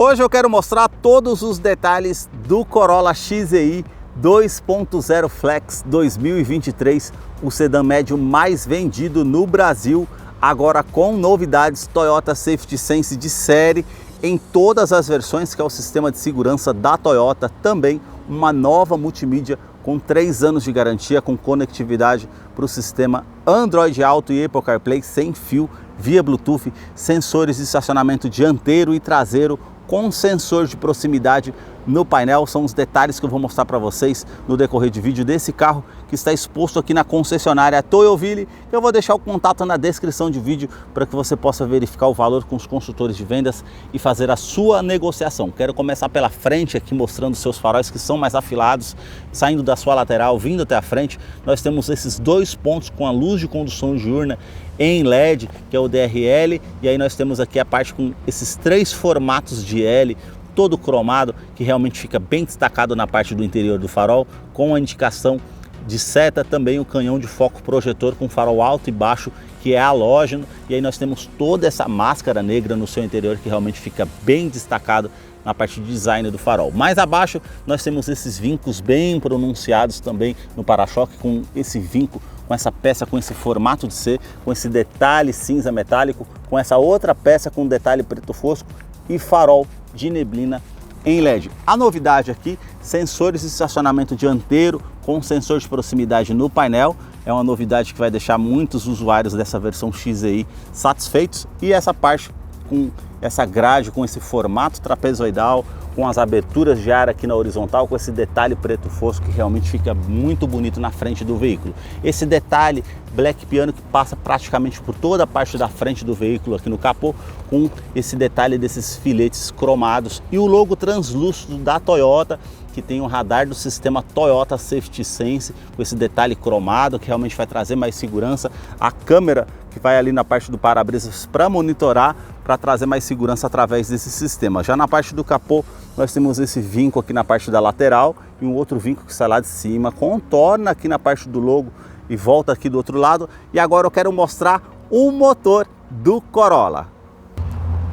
Hoje eu quero mostrar todos os detalhes do Corolla XEI 2.0 Flex 2023, o sedã médio mais vendido no Brasil, agora com novidades Toyota Safety Sense de série em todas as versões, que é o sistema de segurança da Toyota, também uma nova multimídia com 3 anos de garantia, com conectividade para o sistema Android Auto e Apple CarPlay sem fio, via Bluetooth, sensores de estacionamento dianteiro e traseiro, com sensor de proximidade no painel. São os detalhes que eu vou mostrar para vocês no decorrer de vídeo desse carro que está exposto aqui na concessionária Toyoville. Eu vou deixar o contato na descrição de vídeo para que você possa verificar o valor com os consultores de vendas e fazer a sua negociação. Quero começar pela frente aqui mostrando seus faróis que são mais afilados, saindo da sua lateral, vindo até a frente. Nós temos esses dois pontos com a luz de condução diurna em LED, que é o DRL, e aí nós temos aqui a parte com esses 3 formatos de L, todo cromado, que realmente fica bem destacado na parte do interior do farol, com a indicação de seta, também o canhão de foco projetor com farol alto e baixo, que é halógeno, e aí nós temos toda essa máscara negra no seu interior, que realmente fica bem destacado na parte de design do farol. Mais abaixo nós temos esses vincos bem pronunciados também no para-choque, com esse vinco, com essa peça com esse formato de C, com esse detalhe cinza metálico, com essa outra peça com detalhe preto fosco e farol de neblina em LED. A novidade aqui, sensores de estacionamento dianteiro com sensor de proximidade no painel, é uma novidade que vai deixar muitos usuários dessa versão XEI satisfeitos, e essa parte com essa grade, com esse formato trapezoidal, com as aberturas de ar aqui na horizontal, com esse detalhe preto fosco que realmente fica muito bonito na frente do veículo. Esse detalhe black piano que passa praticamente por toda a parte da frente do veículo aqui no capô, com esse detalhe desses filetes cromados, e o logo translúcido da Toyota, que tem o radar do sistema Toyota Safety Sense, com esse detalhe cromado que realmente vai trazer mais segurança, a câmera que vai ali na parte do para-brisas para monitorar, para trazer mais segurança através desse sistema. Já na parte do capô nós temos esse vinco aqui na parte da lateral e um outro vinco que sai lá de cima, contorna aqui na parte do logo e volta aqui do outro lado. E agora eu quero mostrar o motor do Corolla.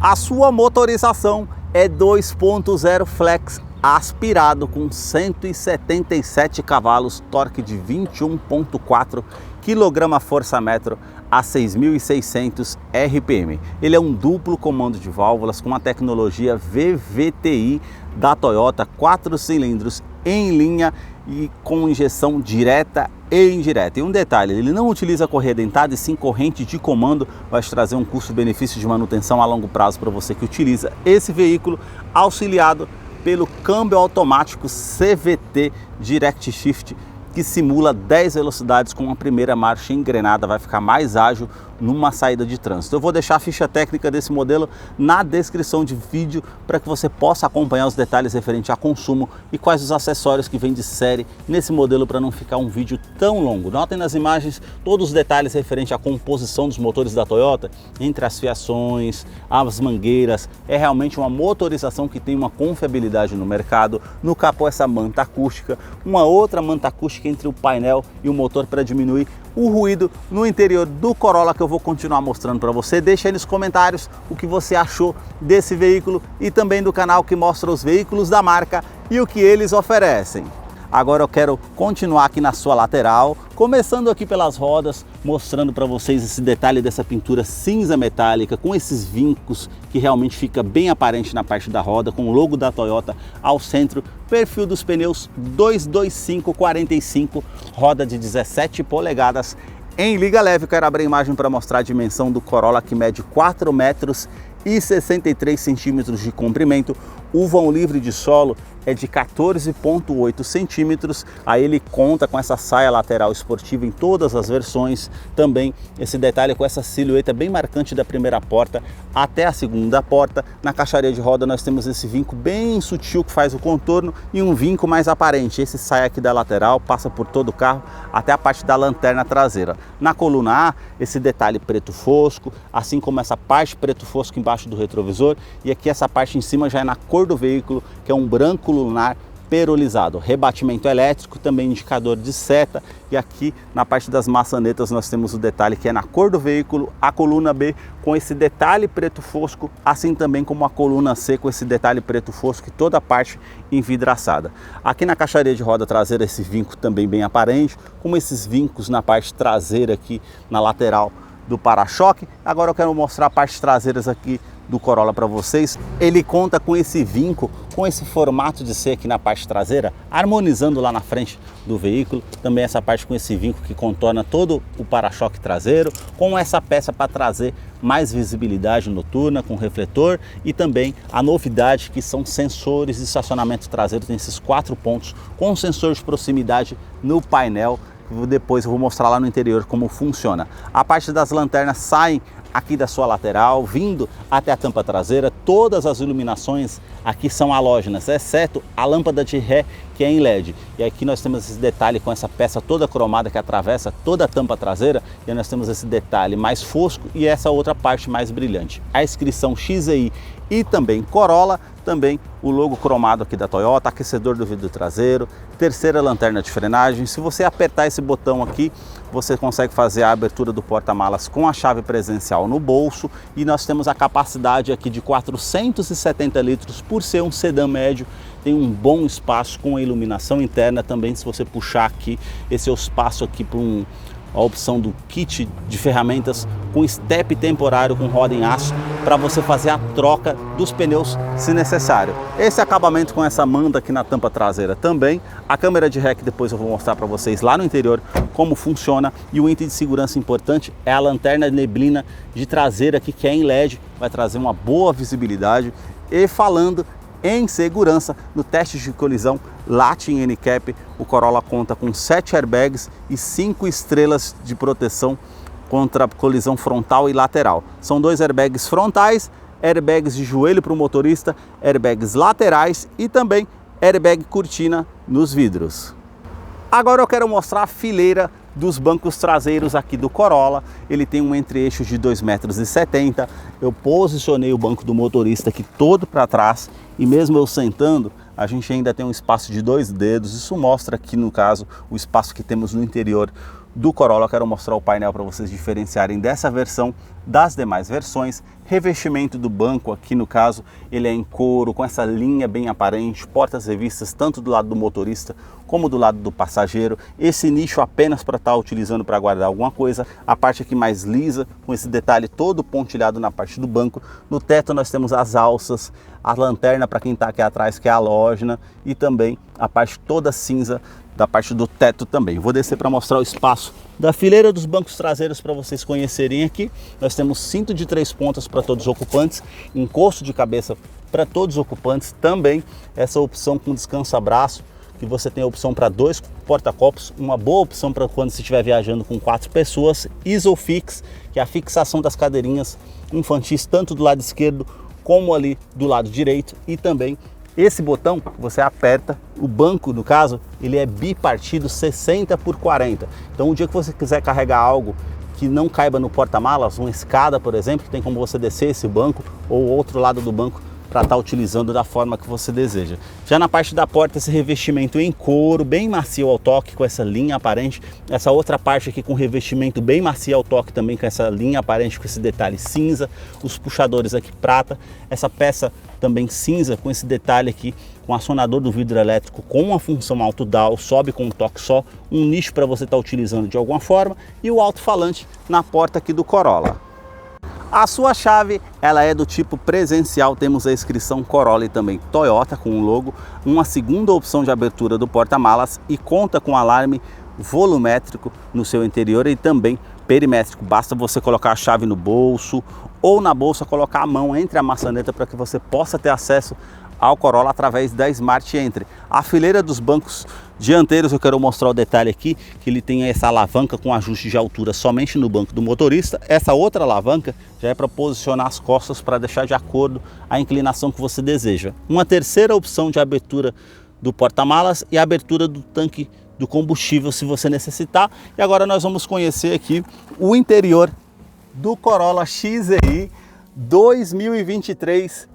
A sua motorização é 2.0 Flex aspirado com 177 cavalos, torque de 21.4 kgfm a 6.600 RPM. Ele é um duplo comando de válvulas com a tecnologia VVTi da Toyota, 4 cilindros em linha e com injeção direta e indireta. E um detalhe, ele não utiliza correia dentada e sim corrente de comando, vai te trazer um custo-benefício de manutenção a longo prazo para você que utiliza esse veículo, auxiliado pelo câmbio automático CVT Direct Shift, que simula 10 velocidades com a primeira marcha engrenada, vai ficar mais ágil numa saída de trânsito. Eu vou deixar a ficha técnica desse modelo na descrição de vídeo para que você possa acompanhar os detalhes referentes a consumo e quais os acessórios que vem de série nesse modelo, para não ficar um vídeo tão longo. Notem nas imagens todos os detalhes referentes à composição dos motores da Toyota, entre as fiações, as mangueiras. É realmente uma motorização que tem uma confiabilidade no mercado. No capô essa manta acústica, uma outra manta acústica entre o painel e o motor para diminuir o ruído no interior do Corolla, que eu vou continuar mostrando para você. Deixa aí nos comentários o que você achou desse veículo e também do canal que mostra os veículos da marca e o que eles oferecem. Agora eu quero continuar aqui na sua lateral, começando aqui pelas rodas, mostrando para vocês esse detalhe dessa pintura cinza metálica com esses vincos que realmente fica bem aparente na parte da roda, com o logo da Toyota ao centro, perfil dos pneus 225/45, roda de 17 polegadas em liga leve. Quero abrir a imagem para mostrar a dimensão do Corolla, que mede 4 metros e 63 centímetros de comprimento. O vão livre de solo é de 14,8 centímetros. Aí ele conta com essa saia lateral esportiva em todas as versões. Também esse detalhe com essa silhueta bem marcante da primeira porta até a segunda porta. Na caixaria de roda nós temos esse vinco bem sutil que faz o contorno e um vinco mais aparente. Esse sai aqui da lateral, passa por todo o carro até a parte da lanterna traseira. Na coluna A, esse detalhe preto fosco, assim como essa parte preto fosco embaixo do retrovisor, e aqui essa parte em cima já é na cor do veículo, que é um branco lunar perolizado, rebatimento elétrico, também indicador de seta, e aqui na parte das maçanetas nós temos o detalhe que é na cor do veículo, a coluna B com esse detalhe preto fosco, assim também como a coluna C com esse detalhe preto fosco e toda a parte envidraçada. Aqui na caixaria de roda traseira esse vinco também bem aparente, como esses vincos na parte traseira aqui na lateral do para-choque. Agora eu quero mostrar a parte traseiras aqui do Corolla para vocês. Ele conta com esse vinco, com esse formato de C aqui na parte traseira, harmonizando lá na frente do veículo. Também essa parte com esse vinco que contorna todo o para-choque traseiro, com essa peça para trazer mais visibilidade noturna, com refletor, e também a novidade que são sensores de estacionamento traseiro. Tem esses 4 pontos com sensor de proximidade no painel. Depois eu vou mostrar lá no interior como funciona. A parte das lanternas saem aqui da sua lateral, vindo até a tampa traseira. Todas as iluminações aqui são halógenas, exceto a lâmpada de ré, que é em LED. E aqui nós temos esse detalhe com essa peça toda cromada que atravessa toda a tampa traseira, e nós temos esse detalhe mais fosco e essa outra parte mais brilhante. A inscrição XEI e também Corolla, também o logo cromado aqui da Toyota, aquecedor do vidro traseiro, terceira lanterna de frenagem. Se você apertar esse botão aqui, você consegue fazer a abertura do porta-malas com a chave presencial no bolso, e nós temos a capacidade aqui de 470 litros. Por ser um sedã médio, tem um bom espaço com a iluminação interna também. Se você puxar aqui, esse é o espaço aqui para a opção do kit de ferramentas com step temporário com roda em aço, para você fazer a troca dos pneus se necessário. Esse acabamento com essa manta aqui na tampa traseira também. A câmera de ré, que depois eu vou mostrar para vocês lá no interior como funciona. E o item de segurança importante é a lanterna de neblina de traseira aqui, que é em LED, vai trazer uma boa visibilidade. E falando em segurança, no teste de colisão Latin NCAP, o Corolla conta com 7 airbags e 5 estrelas de proteção contra colisão frontal e lateral. São 2 airbags frontais, airbags de joelho para o motorista, airbags laterais e também airbag cortina nos vidros. Agora eu quero mostrar a fileira dos bancos traseiros aqui do Corolla. Ele tem um entre-eixo de 2,70 m. Eu posicionei o banco do motorista aqui todo para trás, e mesmo eu sentando, a gente ainda tem um espaço de 2 dedos. Isso mostra aqui, no caso, o espaço que temos no interior do Corolla. Eu quero mostrar o painel para vocês diferenciarem dessa versão das demais versões. Revestimento do banco aqui, no caso, ele é em couro, com essa linha bem aparente, portas revistas tanto do lado do motorista como do lado do passageiro. Esse nicho apenas para estar utilizando para guardar alguma coisa. A parte aqui mais lisa, com esse detalhe todo pontilhado na parte do banco. No teto nós temos as alças, a lanterna para quem está aqui atrás, que é halógena, e também a parte toda cinza da parte do teto também. Vou descer para mostrar o espaço da fileira dos bancos traseiros para vocês conhecerem aqui. Nós temos cinto de 3 pontas para todos os ocupantes, encosto de cabeça para todos os ocupantes, também essa opção com descansa-braço, que você tem a opção para 2 porta-copos, uma boa opção para quando você estiver viajando com 4 pessoas. Isofix, que é a fixação das cadeirinhas infantis tanto do lado esquerdo como ali do lado direito, e também esse botão você aperta, o banco, no caso, ele é bipartido 60 por 40. Então, o dia que você quiser carregar algo que não caiba no porta-malas, uma escada, por exemplo, tem como você descer esse banco ou outro lado do banco para estar utilizando da forma que você deseja. Já na parte da porta, esse revestimento em couro, bem macio ao toque, com essa linha aparente. Essa outra parte aqui com revestimento bem macio ao toque também, com essa linha aparente, com esse detalhe cinza. Os puxadores aqui prata. Essa peça também cinza, com esse detalhe aqui, com acionador do vidro elétrico, com a função auto-dial, sobe com um toque só. Um nicho para você estar utilizando de alguma forma. E o alto-falante na porta aqui do Corolla. A sua chave, ela é do tipo presencial, temos a inscrição Corolla e também Toyota com o logo, uma segunda opção de abertura do porta-malas e conta com alarme volumétrico no seu interior e também perimétrico. Basta você colocar a chave no bolso ou na bolsa, colocar a mão entre a maçaneta para que você possa ter acesso ao Corolla através da Smart Entry. A fileira dos bancos dianteiros, eu quero mostrar o detalhe aqui, que ele tem essa alavanca com ajuste de altura somente no banco do motorista. Essa outra alavanca já é para posicionar as costas para deixar de acordo a inclinação que você deseja. Uma terceira opção de abertura do porta-malas e a abertura do tanque do combustível, se você necessitar. E agora nós vamos conhecer aqui o interior do Corolla XEI 2023,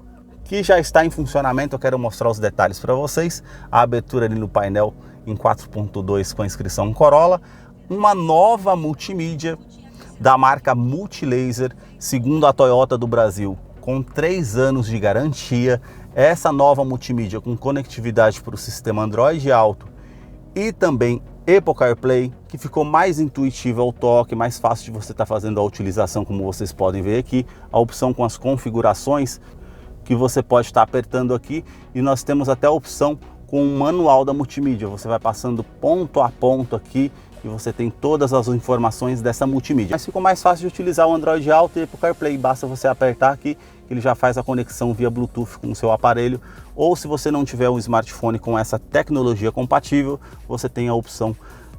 que já está em funcionamento. Eu quero mostrar os detalhes para vocês. A abertura ali no painel em 4.2 com a inscrição Corolla. Uma nova multimídia da marca Multilaser, segundo a Toyota do Brasil, com 3 anos de garantia. Essa nova multimídia com conectividade para o sistema Android Auto e também Apple CarPlay, que ficou mais intuitivo ao toque, mais fácil de você estar fazendo a utilização, como vocês podem ver aqui. A opção com as configurações que você pode estar apertando aqui, e nós temos até a opção com o manual da multimídia. Você vai passando ponto a ponto aqui e você tem todas as informações dessa multimídia. Mas ficou mais fácil de utilizar o Android Auto e Apple CarPlay. Basta você apertar aqui, ele já faz a conexão via Bluetooth com o seu aparelho. Ou se você não tiver um smartphone com essa tecnologia compatível, você tem a opção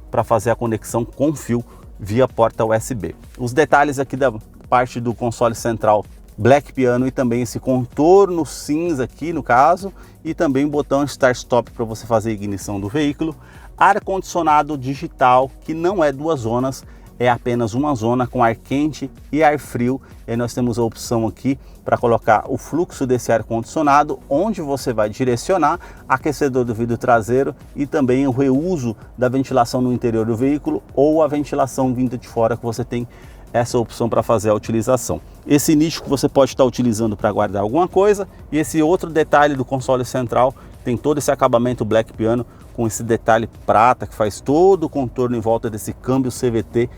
para fazer a conexão com fio via porta USB. Os detalhes aqui da parte do console central Black Piano e também esse contorno cinza aqui no caso, e também o botão Start Stop para você fazer a ignição do veículo. Ar-condicionado digital, que não é 2 zonas, é apenas uma zona com ar quente e ar frio. E aí nós temos a opção aqui para colocar o fluxo desse ar-condicionado, onde você vai direcionar aquecedor do vidro traseiro e também o reuso da ventilação no interior do veículo ou a ventilação vinda de fora, que você tem essa opção para fazer a utilização. Esse nicho que você pode estar utilizando para guardar alguma coisa, e esse outro detalhe do console central tem todo esse acabamento Black Piano com esse detalhe prata que faz todo o contorno em volta desse câmbio CVT,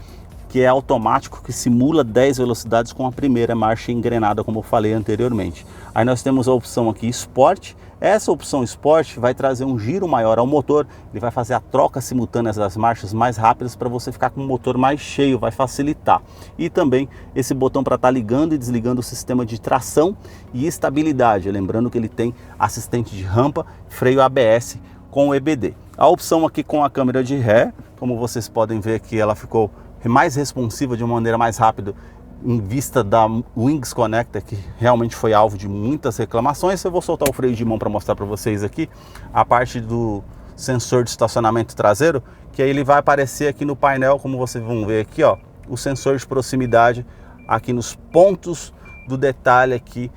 que é automático, que simula 10 velocidades com a primeira marcha engrenada, como eu falei anteriormente. Aí nós temos a opção aqui Sport. Essa opção Sport vai trazer um giro maior ao motor, ele vai fazer a troca simultânea das marchas mais rápidas para você ficar com o motor mais cheio, vai facilitar. E também esse botão para estar ligando e desligando o sistema de tração e estabilidade, lembrando que ele tem assistente de rampa, freio ABS com o EBD. A opção aqui com a câmera de ré, como vocês podem ver aqui, ela ficou mais responsiva, de uma maneira mais rápida, em vista da Wings Connector, que realmente foi alvo de muitas reclamações. Eu vou soltar o freio de mão para mostrar para vocês aqui a parte do sensor de estacionamento traseiro, que aí ele vai aparecer aqui no painel, como vocês vão ver aqui, ó, o sensor de proximidade aqui nos pontos do detalhe aqui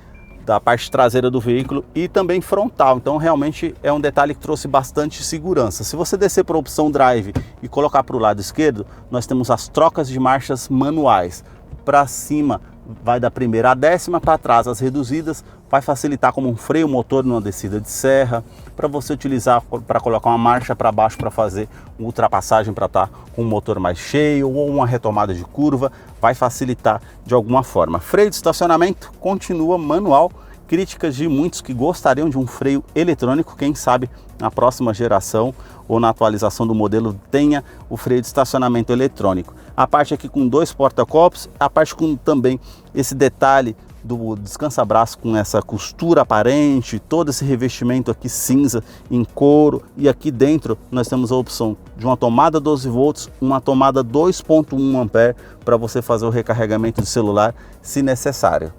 da parte traseira do veículo e também frontal. Então realmente é um detalhe que trouxe bastante segurança. Se você descer para a opção Drive e colocar para o lado esquerdo, nós temos as trocas de marchas manuais. Para cima vai da primeira à 10ª, para trás as reduzidas, vai facilitar como um freio motor numa descida de serra, para você utilizar para colocar uma marcha para baixo para fazer uma ultrapassagem, para estar com o motor mais cheio, ou uma retomada de curva, vai facilitar de alguma forma. Freio de estacionamento continua manual. Críticas de muitos que gostariam de um freio eletrônico, quem sabe na próxima geração ou na atualização do modelo tenha o freio de estacionamento eletrônico. A parte aqui com 2 porta-copos, a parte com também esse detalhe do descansa-braço com essa costura aparente, todo esse revestimento aqui cinza em couro, e aqui dentro nós temos a opção de uma tomada 12 volts, uma tomada 2.1 ampere para você fazer o recarregamento do celular se necessário.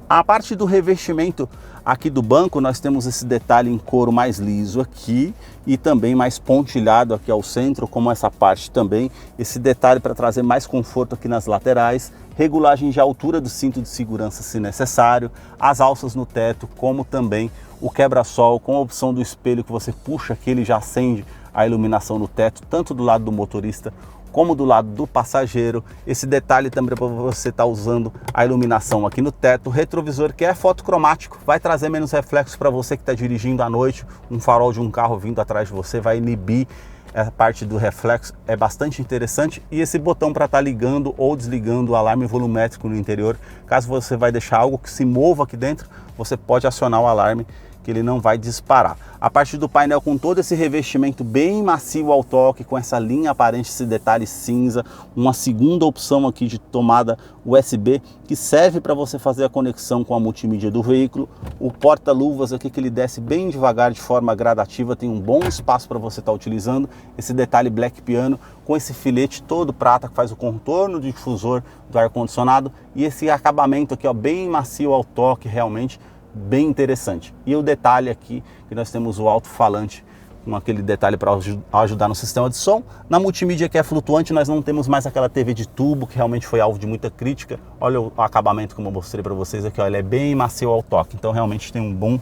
A parte do revestimento aqui do banco, nós temos esse detalhe em couro mais liso aqui e também mais pontilhado aqui ao centro, como essa parte também. Esse detalhe para trazer mais conforto aqui nas laterais, regulagem de altura do cinto de segurança se necessário, as alças no teto, como também o quebra-sol com a opção do espelho que você puxa aqui, ele já acende a iluminação no teto, tanto do lado do motorista como do lado do passageiro. Esse detalhe também para você estar usando a iluminação aqui no teto. Retrovisor que é fotocromático, vai trazer menos reflexos para você que está dirigindo à noite. Um farol de um carro vindo atrás de você vai inibir a parte do reflexo, é bastante interessante. E esse botão para estar ligando ou desligando o alarme volumétrico no interior, caso você vai deixar algo que se mova aqui dentro, você pode acionar o alarme que ele não vai disparar. A parte do painel com todo esse revestimento bem macio ao toque, com essa linha aparente, esse detalhe cinza, uma segunda opção aqui de tomada USB, que serve para você fazer a conexão com a multimídia do veículo. O porta-luvas aqui que ele desce bem devagar, de forma gradativa, tem um bom espaço para você estar utilizando. Esse detalhe Black Piano com esse filete todo prata que faz o contorno do difusor do ar-condicionado, e esse acabamento aqui, ó, bem macio ao toque, realmente bem interessante. E o detalhe aqui que nós temos o alto-falante com aquele detalhe para ajudar no sistema de som. Na multimídia, que é flutuante, nós não temos mais aquela TV de tubo, que realmente foi alvo de muita crítica. Olha o acabamento, como eu mostrei para vocês aqui, ó, ele é bem macio ao toque, então realmente tem um bom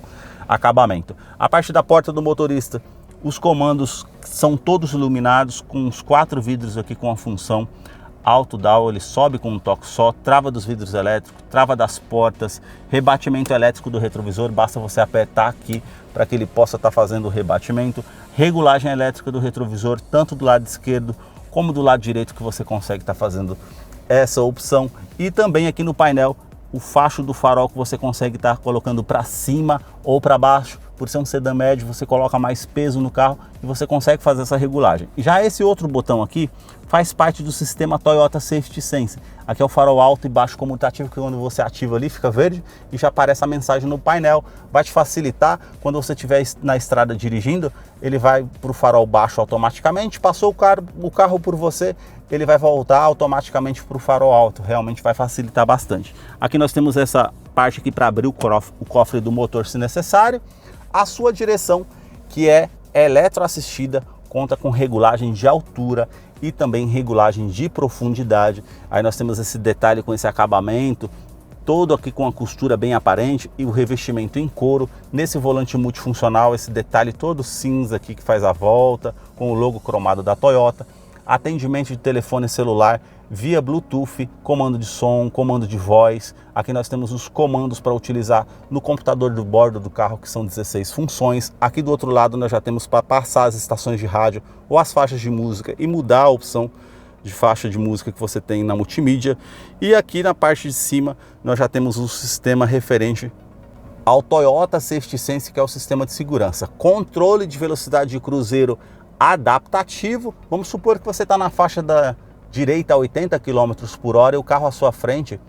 acabamento. A parte da porta do motorista, os comandos são todos iluminados, com os 4 vidros aqui com a função alto down, ele sobe com um toque só, trava dos vidros elétricos, trava das portas, rebatimento elétrico do retrovisor, basta você apertar aqui para que ele possa estar fazendo o rebatimento, regulagem elétrica do retrovisor, tanto do lado esquerdo como do lado direito, que você consegue estar fazendo essa opção. E também aqui no painel, o facho do farol, que você consegue estar colocando para cima ou para baixo. Por ser um sedã médio, você coloca mais peso no carro e você consegue fazer essa regulagem. Já esse outro botão aqui faz parte do sistema Toyota Safety Sense. Aqui é o farol alto e baixo comutativo, que quando você ativa ali fica verde e já aparece a mensagem no painel. Vai te facilitar quando você estiver na estrada dirigindo, ele vai para o farol baixo automaticamente. Passou o carro por você, ele vai voltar automaticamente para o farol alto. Realmente vai facilitar bastante. Aqui nós temos essa parte aqui para abrir o cofre do motor se necessário. A sua direção, que é eletroassistida, conta com regulagem de altura e também regulagem de profundidade. Aí nós temos esse detalhe com esse acabamento, todo aqui com a costura bem aparente e o revestimento em couro. Nesse volante multifuncional, esse detalhe todo cinza aqui que faz a volta, com o logo cromado da Toyota. Atendimento de telefone celular via Bluetooth, comando de som, comando de voz. Aqui nós temos os comandos para utilizar no computador do bordo do carro, que são 16 funções. Aqui do outro lado nós já temos para passar as estações de rádio ou as faixas de música e mudar a opção de faixa de música que você tem na multimídia. E aqui na parte de cima nós já temos o sistema referente ao Toyota Safety Sense, que é o sistema de segurança. Controle de velocidade de cruzeiro adaptativo. Vamos supor que você está na faixa da direita a 80 km por hora e o carro à sua frente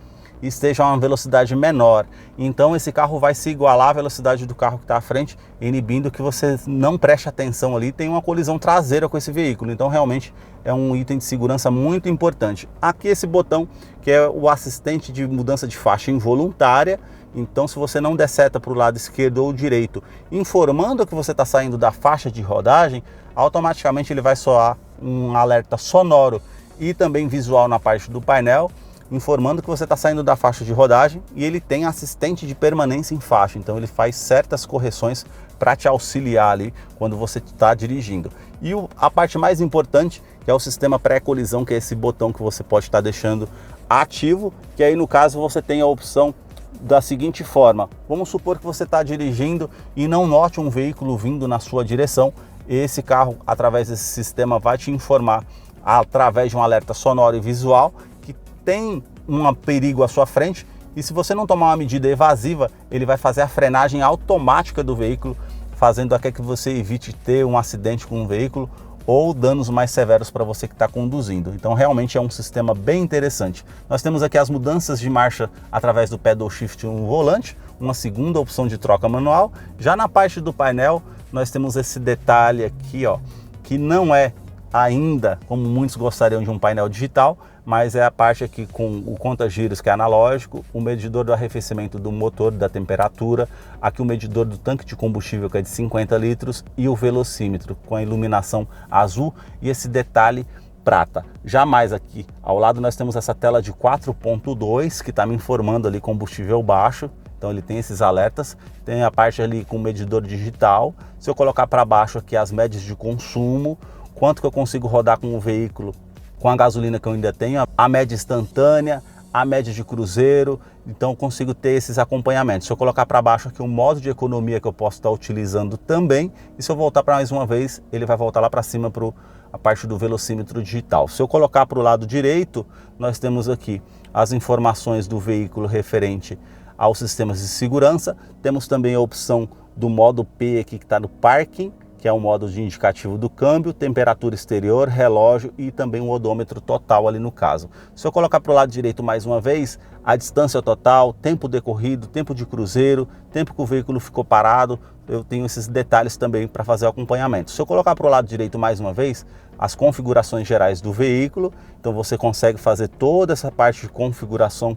esteja a uma velocidade menor. Então esse carro vai se igualar à velocidade do carro que está à frente, inibindo que você não preste atenção ali, tem uma colisão traseira com esse veículo. Então realmente é um item de segurança muito importante. Aqui esse botão, que é o assistente de mudança de faixa involuntária. Então se você não der seta para o lado esquerdo ou direito, informando que você está saindo da faixa de rodagem, automaticamente ele vai soar um alerta sonoro e também visual na parte do painel, informando que você está saindo da faixa de rodagem. E ele tem assistente de permanência em faixa, então ele faz certas correções para te auxiliar ali quando você está dirigindo. E a parte mais importante, que é o sistema pré-colisão, que é esse botão que você pode estar deixando ativo, que aí no caso você tem a opção da seguinte forma: vamos supor que você está dirigindo e não note um veículo vindo na sua direção. Esse carro, através desse sistema, vai te informar através de um alerta sonoro e visual que tem um perigo à sua frente, e se você não tomar uma medida evasiva, ele vai fazer a frenagem automática do veículo, fazendo até que você evite ter um acidente com o veículo ou danos mais severos para você que está conduzindo. Então realmente é um sistema bem interessante. Nós temos aqui as mudanças de marcha através do pedal shift no volante, uma segunda opção de troca manual. Já na parte do painel nós temos esse detalhe aqui, ó, que não é ainda como muitos gostariam de um painel digital, mas é a parte aqui com o conta-giros, que é analógico, o medidor do arrefecimento do motor, da temperatura, aqui o medidor do tanque de combustível, que é de 50 litros, e o velocímetro com a iluminação azul e esse detalhe prata. Já mais aqui ao lado nós temos essa tela de 4.2 que está me informando ali combustível baixo. Então ele tem esses alertas, tem a parte ali com o medidor digital. Se eu colocar para baixo aqui as médias de consumo, quanto que eu consigo rodar com o veículo com a gasolina que eu ainda tenho, a média instantânea, a média de cruzeiro. Então eu consigo ter esses acompanhamentos. Se eu colocar para baixo aqui o modo de economia que eu posso estar utilizando também, e se eu voltar para mais uma vez, ele vai voltar lá para cima para a parte do velocímetro digital. Se eu colocar para o lado direito, nós temos aqui as informações do veículo referente aos sistemas de segurança. Temos também a opção do modo P aqui, que está no parking, que é o modo de indicativo do câmbio, temperatura exterior, relógio e também o odômetro total ali no caso. Se eu colocar para o lado direito mais uma vez, a distância total, tempo decorrido, tempo de cruzeiro, tempo que o veículo ficou parado, eu tenho esses detalhes também para fazer o acompanhamento. Se eu colocar para o lado direito mais uma vez, as configurações gerais do veículo, então você consegue fazer toda essa parte de configuração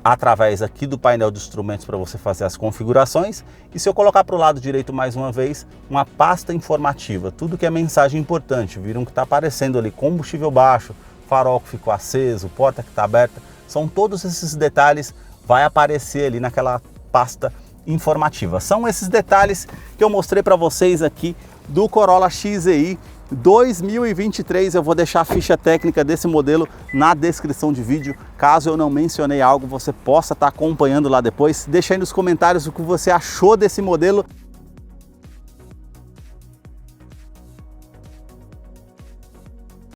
através aqui do painel de instrumentos para você fazer as configurações. E se eu colocar para o lado direito mais uma vez, uma pasta informativa, tudo que é mensagem importante. Viram que está aparecendo ali combustível baixo, farol que ficou aceso, porta que está aberta, são todos esses detalhes, vai aparecer ali naquela pasta informativa. São esses detalhes que eu mostrei para vocês aqui do Corolla XEI 2023. Eu vou deixar a ficha técnica desse modelo na descrição de vídeo. Caso eu não mencionei algo, você possa estar acompanhando lá depois. Deixa aí nos comentários o que você achou desse modelo.